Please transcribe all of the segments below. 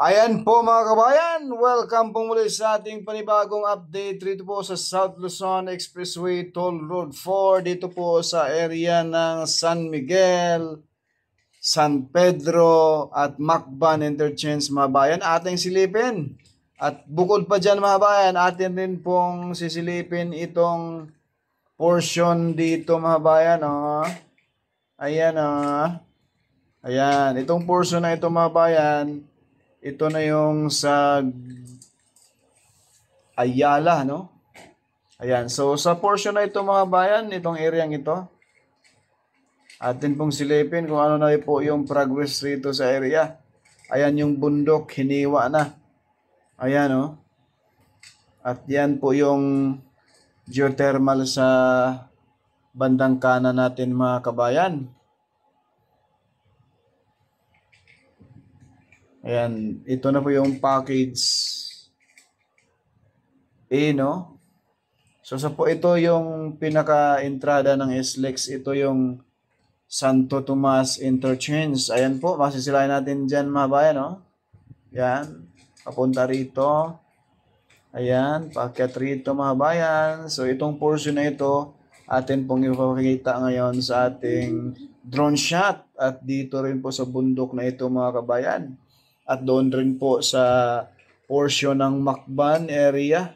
Ayan po mga kabayan, welcome po muli sa ating panibagong update dito po sa South Luzon Expressway Toll Road 4 dito po sa area ng San Miguel, San Pedro at Macban Interchange mga bayan, ating silipin. At bukod pa dyan mga bayan, atin rin pong sisilipin itong portion dito mga bayan. Ayan ayan, itong portion na ito mga bayan. Ito na yung sa Ayala, no? Ayan, so sa portion na ito mga bayan, itong area ito, atin pong silipin kung ano na po yung progress rito sa area. Ayan yung bundok, hiniwa na. Ayan, no? At yan po yung geothermal sa bandang kanan natin mga kabayan. Ayan, ito na po yung package A, no? So ito yung pinaka-entrada ng SLEX. Ito yung Santo Tomas Interchange. Ayan po, masisilayan natin dyan mga bayan, no? Ayan, papunta rito. Ayan, paakyat rito mga bayan. So itong portion na ito, atin pong ipapakita ngayon sa ating drone shot. At dito rin po sa bundok na ito mga kabayan. At doon rin po sa portion ng Macban area.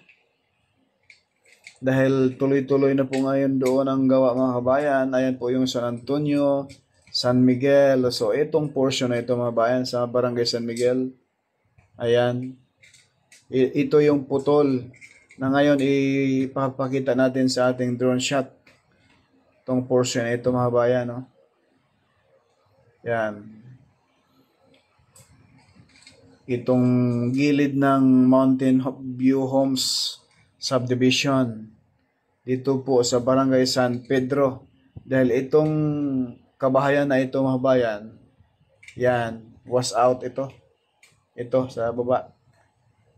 Dahil tuloy-tuloy na po ngayon doon ang gawa mga kabayan. Ayan po yung San Antonio, San Miguel. So itong portion na ito mga bayan sa Barangay San Miguel. Ayan. Ito yung putol na ngayon ipapakita natin sa ating drone shot. Itong portion na ito mga bayan. No? Ayan. Itong gilid ng Mountain View Homes Subdivision dito po sa Barangay San Pedro. Dahil itong kabahayan na ito mga bayan, yan, was out ito sa baba,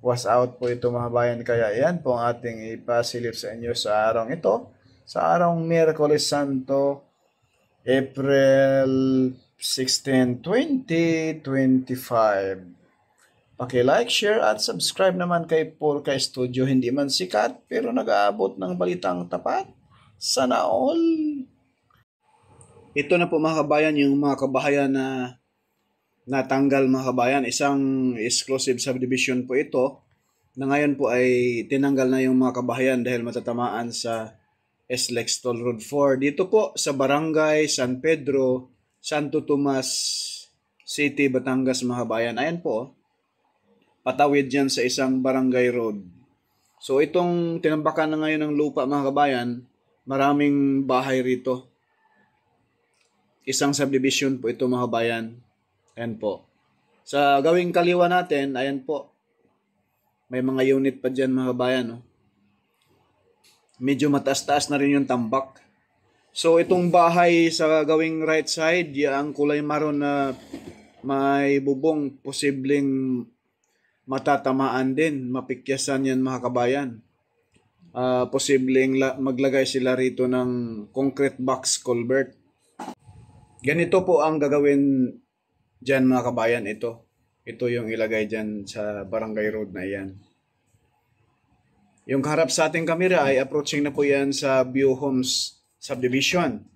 was out po ito mga bayan. Kaya yan po ang ating ipasilip sa inyo sa araw ito, sa araw Miyerkules Santo, April 16, 2025. Paki-like, share at subscribe naman kay Porca Studio. Hindi man sikat pero nag-aabot ng balitang tapat. Sana all. Ito na po mga kabayan, yung mga kabahayan na natanggal mga kabayan. Isang exclusive subdivision po ito na ngayon po ay tinanggal na yung mga kabahayan dahil matatamaan sa SLEX Toll Road 4. Dito po sa Barangay San Pedro, Santo Tomas City, Batangas mga kabayan. Ayan po. Patawid dyan sa isang barangay road. So itong tinambakan na ngayon ng lupa mga kabayan, maraming bahay rito. Isang subdivision po ito mga kabayan. Ayan po. Sa gawing kaliwa natin, ayan po. May mga unit pa dyan mga kabayan. No? Medyo mataas-taas na rin yung tambak. So itong bahay sa gawing right side, yung kulay maroon na may bubong, posibleng matatamaan din, mapikyasan yan mga kabayan. Posibleng maglagay sila rito ng concrete box culvert. Ganito po ang gagawin dyan mga kabayan. Ito yung ilagay dyan sa barangay road na yan. Yung kaharap sa ating kamera ay approaching na po yan sa View Homes Subdivision.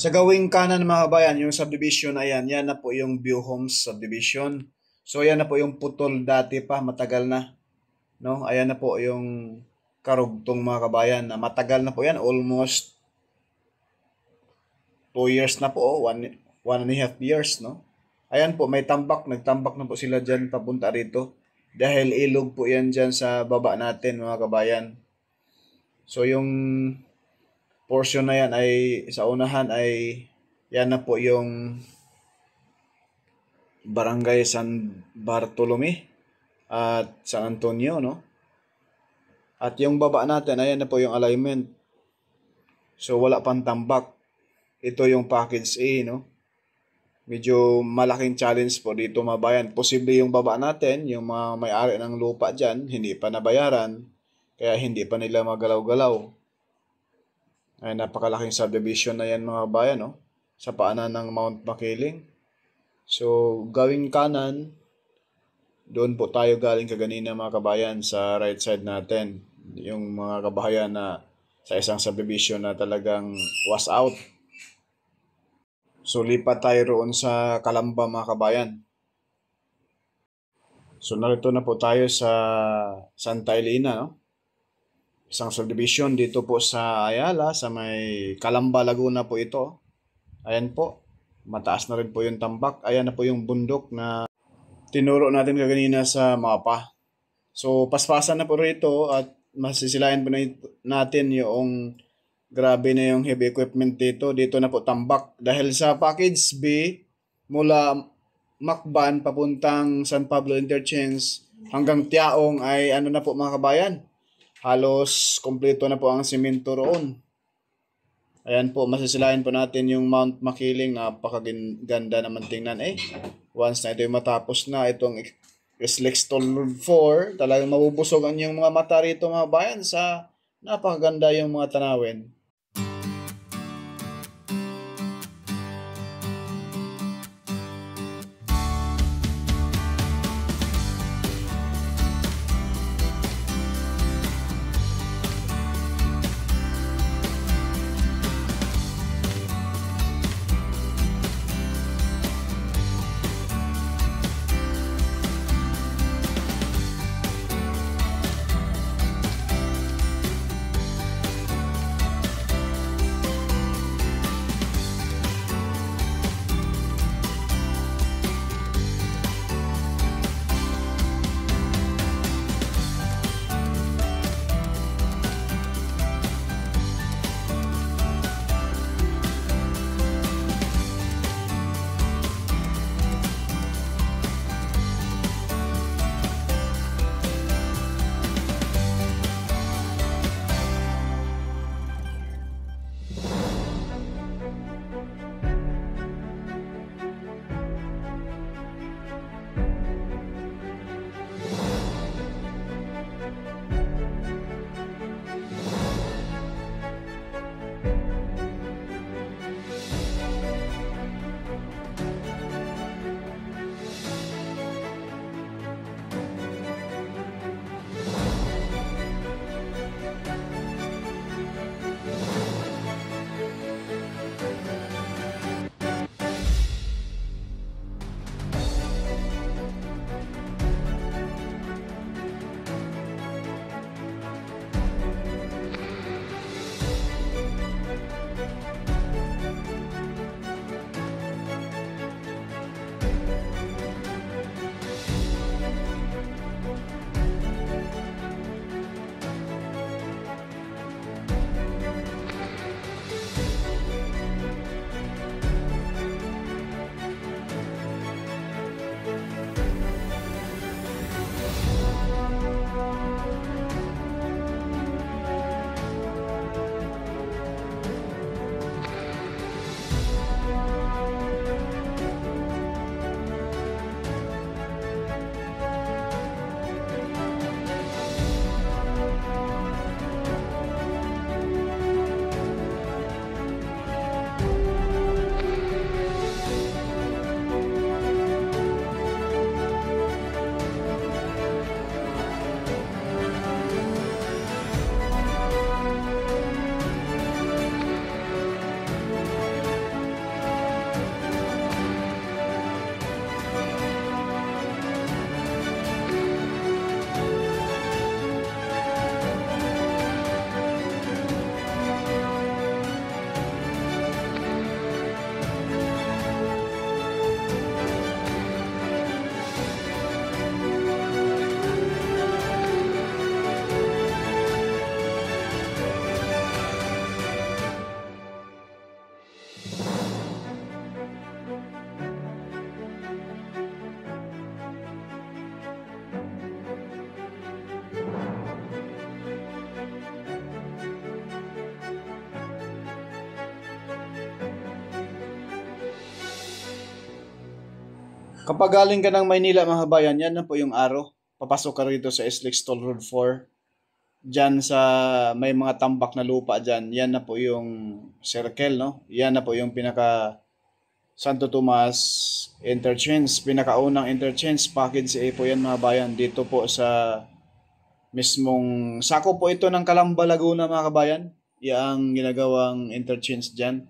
Sa gawing kanan mga kabayan, yung subdivision, ayan, yan na po yung View Homes subdivision. So ayan na po yung putol dati pa, matagal na. No? Ayan na po yung karugtong mga kabayan. Na matagal na po yan, almost 2 years na po, 1.5 years, no? Ayan po, may tambak, nagtambak na po sila dyan papunta rito. Dahil ilog po yan dyan sa baba natin mga kabayan. So yung portion na yan ay sa unahan ay yan na po yung Barangay San Bartolome at San Antonio, no? At yung baba natin, ayan na po yung alignment. So wala pang tambak. Ito yung package A, no? Medyo malaking challenge po dito mga bayan. Posible yung baba natin, yung mga may-ari ng lupa dyan, hindi pa nabayaran. Kaya hindi pa nila magalaw-galaw. Ay napakalaking subdivision na yan mga bayan, no? Sa paanan ng Mount Makiling. So, gawing kanan, doon po tayo galing kaganina mga kabayan sa right side natin. Yung mga kabahayan na sa isang subdivision na talagang was out. So, lipat tayo roon sa Calamba mga kabayan. So, narito na po tayo sa Santa Elena, no? Isang subdivision dito po sa Ayala, sa may Calamba, Laguna po ito. Ayan po, mataas na rin po yung tambak. Ayan na po yung bundok na tinuro natin kaganina sa mapa. So, paspasan na po rito at masisilayan po natin yung grabe na yung heavy equipment dito. Dito na po tambak. Dahil sa package B, mula Macban papuntang San Pablo Interchange hanggang Tiaong ay ano na po mga kabayan. Halos kompleto na po ang simento roon. Ayan po, masisilayan po natin yung Mount Makiling. Napakaganda naman tingnan eh. Once na ito yung matapos na itong SLEX Toll 4, talagang mabubusog ang yung mga mata rito mga bayan sa napakaganda yung mga tanawin. Kapag galing ka ng Maynila mga kabayan, yan na po yung araw. Papasok ka rito sa SLEX Toll Road 4. Diyan sa may mga tambak na lupa dyan, yan na po yung circle, no? Yan na po yung pinaka Santo Tomas interchange, pinakaunang interchange, package A po yan mga bayan. Dito po sa mismong sako po ito ng Calamba, Laguna mga kabayan. Yang ginagawang interchange dyan.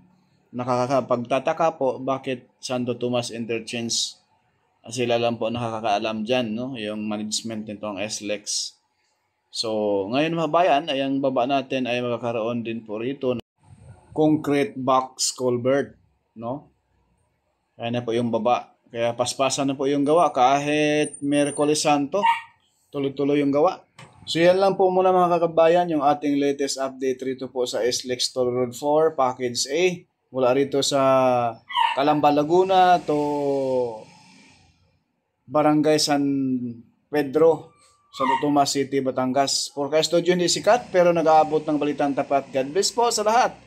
Nakakapagtataka po bakit Santo Tomas interchange. Sila lang po nakakaalam dyan, no? Yung management nitong SLEX. So, ngayon mga bayan, ay ang baba natin ay magkakaroon din po rito ng concrete box culvert, no? Ayan na po yung baba. Kaya paspasan na po yung gawa kahit Miyerkules Santo. Tuloy-tuloy yung gawa. So yan lang po muna mga kakabayan, yung ating latest update rito po sa SLEX Toll Road 4, Package A. Mula rito sa Calamba, Laguna to Barangay San Pedro, Santo Tomas City, Batangas. Forecast studio hindi sikat pero nag-aabot ng balitang tapat. God bless po sa lahat.